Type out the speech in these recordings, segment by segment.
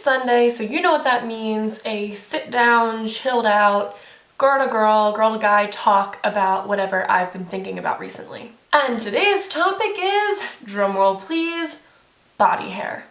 Sunday, so you know what that means, a sit down, chilled out, girl to girl, girl to guy talk about whatever I've been thinking about recently. And today's topic is, drumroll please, body hair.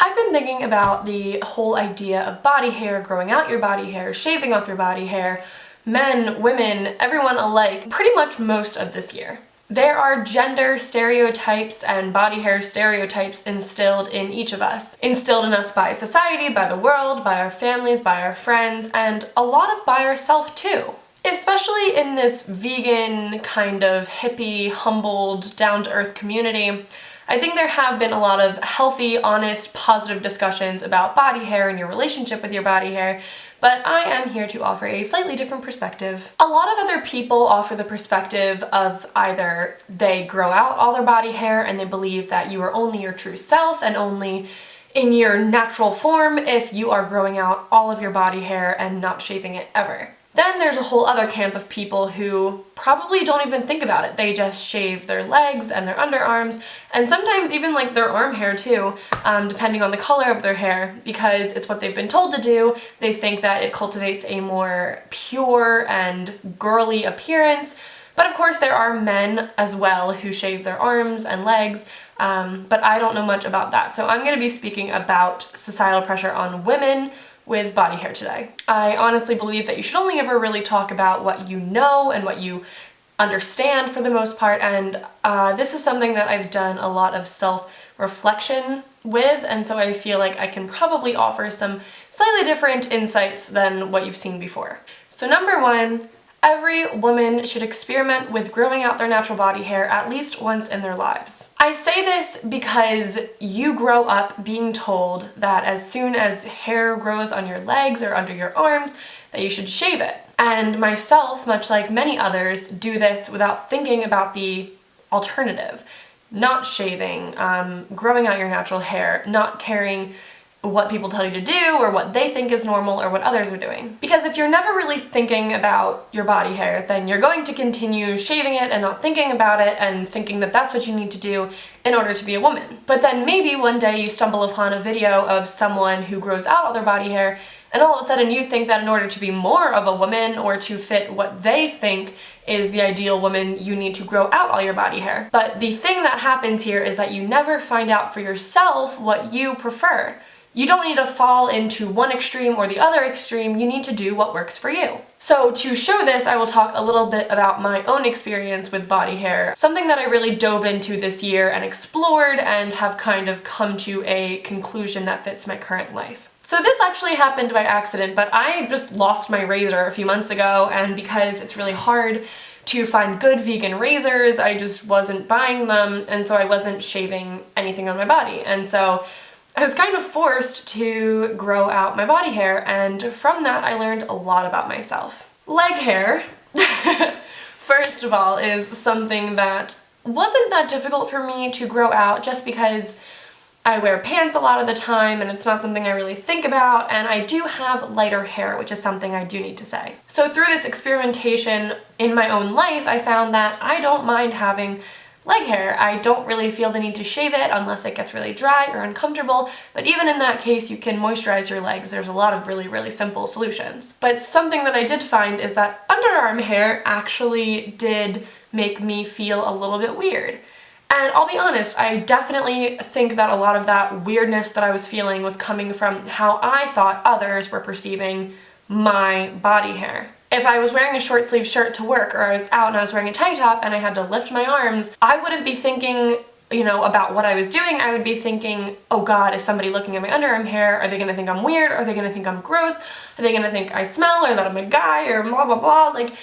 I've been thinking about the whole idea of body hair, growing out your body hair, shaving off your body hair, men, women, everyone alike, pretty much most of this year. There are gender stereotypes and body hair stereotypes instilled in each of us. Instilled in us by society, by the world, by our families, by our friends, and a lot of by ourselves too. Especially in this vegan, kind of hippie, humbled, down-to-earth community, I think there have been a lot of healthy, honest, positive discussions about body hair and your relationship with your body hair, but I am here to offer a slightly different perspective. A lot of other people offer the perspective of either they grow out all their body hair and they believe that you are only your true self and only in your natural form if you are growing out all of your body hair and not shaving it ever. Then there's a whole other camp of people who probably don't even think about it. They just shave their legs and their underarms, and sometimes even like their arm hair too, depending on the color of their hair, because it's what they've been told to do. They think that it cultivates a more pure and girly appearance. But of course there are men as well who shave their arms and legs, but I don't know much about that. So I'm going to be speaking about societal pressure on women with body hair today. I honestly believe that you should only ever really talk about what you know and what you understand for the most part, and this is something that I've done a lot of self-reflection with, and so I feel like I can probably offer some slightly different insights than what you've seen before. So number one, every woman should experiment with growing out their natural body hair at least once in their lives. I say this because you grow up being told that as soon as hair grows on your legs or under your arms, that you should shave it. And myself, much like many others, do this without thinking about the alternative. Not shaving, growing out your natural hair, not caring what people tell you to do or what they think is normal or what others are doing. Because if you're never really thinking about your body hair, then you're going to continue shaving it and not thinking about it and thinking that that's what you need to do in order to be a woman. But then maybe one day you stumble upon a video of someone who grows out all their body hair, and all of a sudden you think that in order to be more of a woman or to fit what they think is the ideal woman, you need to grow out all your body hair. But the thing that happens here is that you never find out for yourself what you prefer. You don't need to fall into one extreme or the other extreme, you need to do what works for you. So to show this, I will talk a little bit about my own experience with body hair, something that I really dove into this year and explored and have kind of come to a conclusion that fits my current life. So this actually happened by accident, but I just lost my razor a few months ago, and because it's really hard to find good vegan razors, I just wasn't buying them, and so I wasn't shaving anything on my body. And so I was kind of forced to grow out my body hair, and from that I learned a lot about myself. Leg hair, first of all, is something that wasn't that difficult for me to grow out just because I wear pants a lot of the time and it's not something I really think about, and I do have lighter hair, which is something I do need to say. So through this experimentation in my own life, I found that I don't mind having leg hair. I don't really feel the need to shave it unless it gets really dry or uncomfortable, but even in that case you can moisturize your legs. There's a lot of really simple solutions. But something that I did find is that underarm hair actually did make me feel a little bit weird. And I'll be honest, I definitely think that a lot of that weirdness that I was feeling was coming from how I thought others were perceiving my body hair. If I was wearing a short sleeve shirt to work, or I was out and I was wearing a tank top and I had to lift my arms, I wouldn't be thinking, you know, about what I was doing. I would be thinking, oh God, is somebody looking at my underarm hair? Are they gonna think I'm weird? Are they gonna think I'm gross? Are they gonna think I smell, or that I'm a guy, or blah blah blah? Like,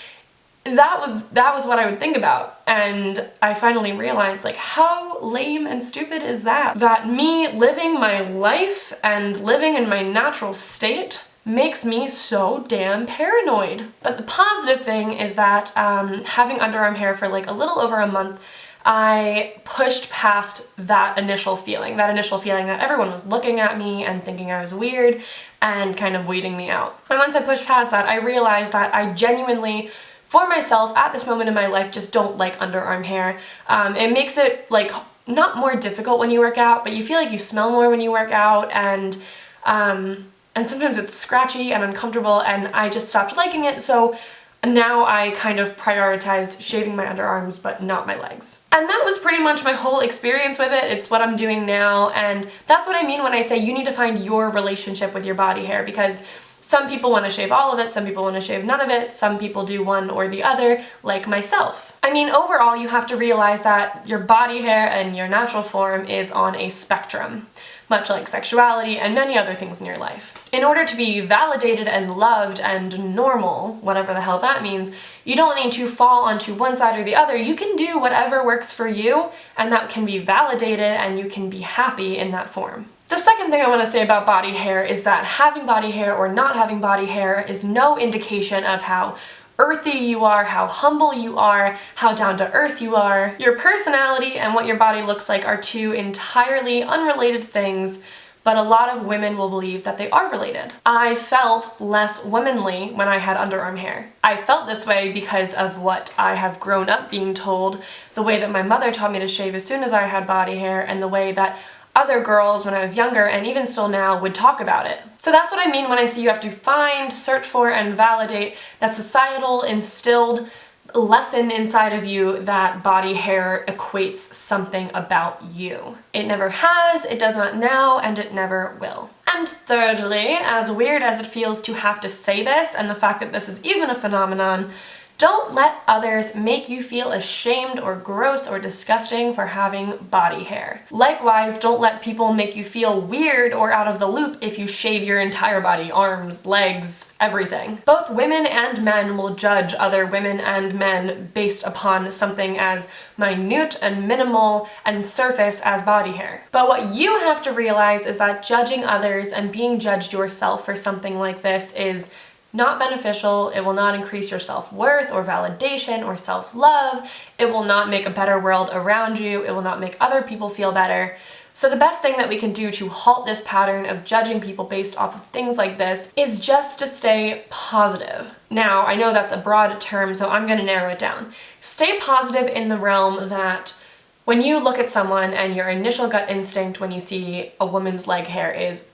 that was what I would think about. And I finally realized, like, how lame and stupid is that? That me living my life and living in my natural state makes me so damn paranoid. But the positive thing is that having underarm hair for like a little over a month I pushed past that initial feeling that everyone was looking at me and thinking I was weird and kind of weeding me out. And once I pushed past that, I realized that I genuinely, for myself, at this moment in my life, just don't like underarm hair. It makes it like not more difficult when you work out, but you feel like you smell more when you work out, and sometimes it's scratchy and uncomfortable, and I just stopped liking it. So now I kind of prioritize shaving my underarms but not my legs. And that was pretty much my whole experience with it. It's what I'm doing now, and that's what I mean when I say you need to find your relationship with your body hair, because some people want to shave all of it, some people want to shave none of it, some people do one or the other, like myself. I mean, overall, you have to realize that your body hair and your natural form is on a spectrum, much like sexuality and many other things in your life. In order to be validated and loved and normal, whatever the hell that means, you don't need to fall onto one side or the other. You can do whatever works for you, and that can be validated, and you can be happy in that form. The second thing I want to say about body hair is that having body hair or not having body hair is no indication of how earthy you are, how humble you are, how down to earth you are. Your personality and what your body looks like are two entirely unrelated things, but a lot of women will believe that they are related. I felt less womanly when I had underarm hair. I felt this way because of what I have grown up being told, the way that my mother taught me to shave as soon as I had body hair, and the way that other girls when I was younger, and even still now, would talk about it. So that's what I mean when I say you have to find, search for, and validate that societal instilled lesson inside of you that body hair equates something about you. It never has, it does not now, and it never will. And thirdly, as weird as it feels to have to say this, and the fact that this is even a phenomenon, don't let others make you feel ashamed or gross or disgusting for having body hair. Likewise, don't let people make you feel weird or out of the loop if you shave your entire body, arms, legs, everything. Both women and men will judge other women and men based upon something as minute and minimal and surface as body hair. But what you have to realize is that judging others and being judged yourself for something like this is not beneficial. It will not increase your self-worth or validation or self-love. It will not make a better world around you. It will not make other people feel better. So the best thing that we can do to halt this pattern of judging people based off of things like this is just to stay positive. Now, I know that's a broad term, so I'm going to narrow it down. Stay positive in the realm that when you look at someone and your initial gut instinct when you see a woman's leg hair is,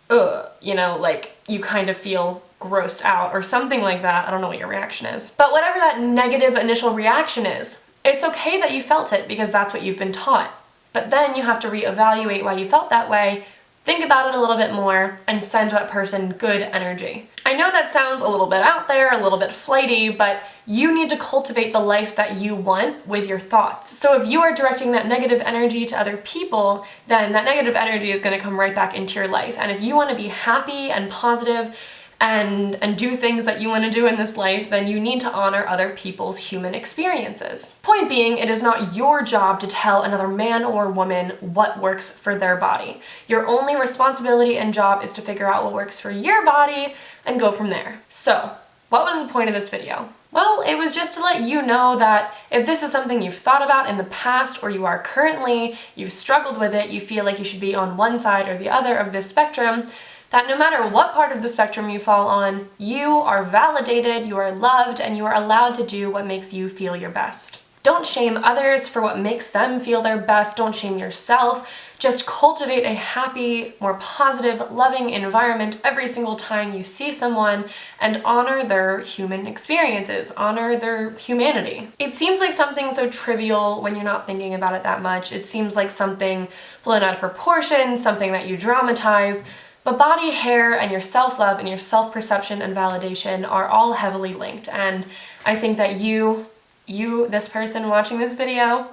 ugh, you know, like you kind of feel grossed out or something like that. I don't know what your reaction is. But whatever that negative initial reaction is, it's okay that you felt it because that's what you've been taught. But then you have to reevaluate why you felt that way, think about it a little bit more, and send that person good energy. I know that sounds a little bit out there, a little bit flighty, but you need to cultivate the life that you want with your thoughts. So if you are directing that negative energy to other people, then that negative energy is going to come right back into your life. And if you want to be happy and positive and do things that you want to do in this life, then you need to honor other people's human experiences. Point being, it is not your job to tell another man or woman what works for their body. Your only responsibility and job is to figure out what works for your body and go from there. So, what was the point of this video? Well, it was just to let you know that if this is something you've thought about in the past or you are currently, you've struggled with it, you feel like you should be on one side or the other of this spectrum, that no matter what part of the spectrum you fall on, you are validated, you are loved, and you are allowed to do what makes you feel your best. Don't shame others for what makes them feel their best. Don't shame yourself. Just cultivate a happy, more positive, loving environment every single time you see someone and honor their human experiences, honor their humanity. It seems like something so trivial when you're not thinking about it that much. It seems like something blown out of proportion, something that you dramatize. But body hair and your self-love and your self-perception and validation are all heavily linked, and I think that you, this person watching this video,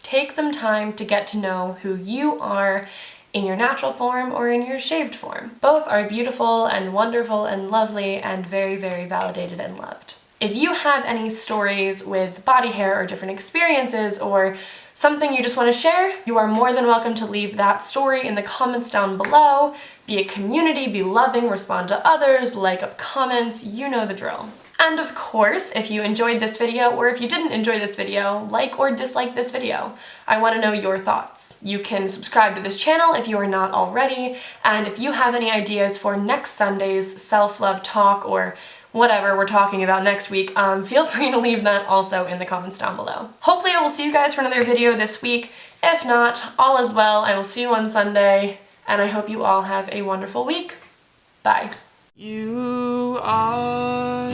take some time to get to know who you are in your natural form or in your shaved form. Both are beautiful and wonderful and lovely and very, very validated and loved. If you have any stories with body hair or different experiences or something you just want to share, you are more than welcome to leave that story in the comments down below. Be a community, be loving, respond to others, like up comments, you know the drill. And of course, if you enjoyed this video or if you didn't enjoy this video, like or dislike this video. I want to know your thoughts. You can subscribe to this channel if you are not already, and if you have any ideas for next Sunday's self-love talk or whatever we're talking about next week, feel free to leave that also in the comments down below. Hopefully I will see you guys for another video this week. If not, all is well. I will see you on Sunday, and I hope you all have a wonderful week. Bye. You are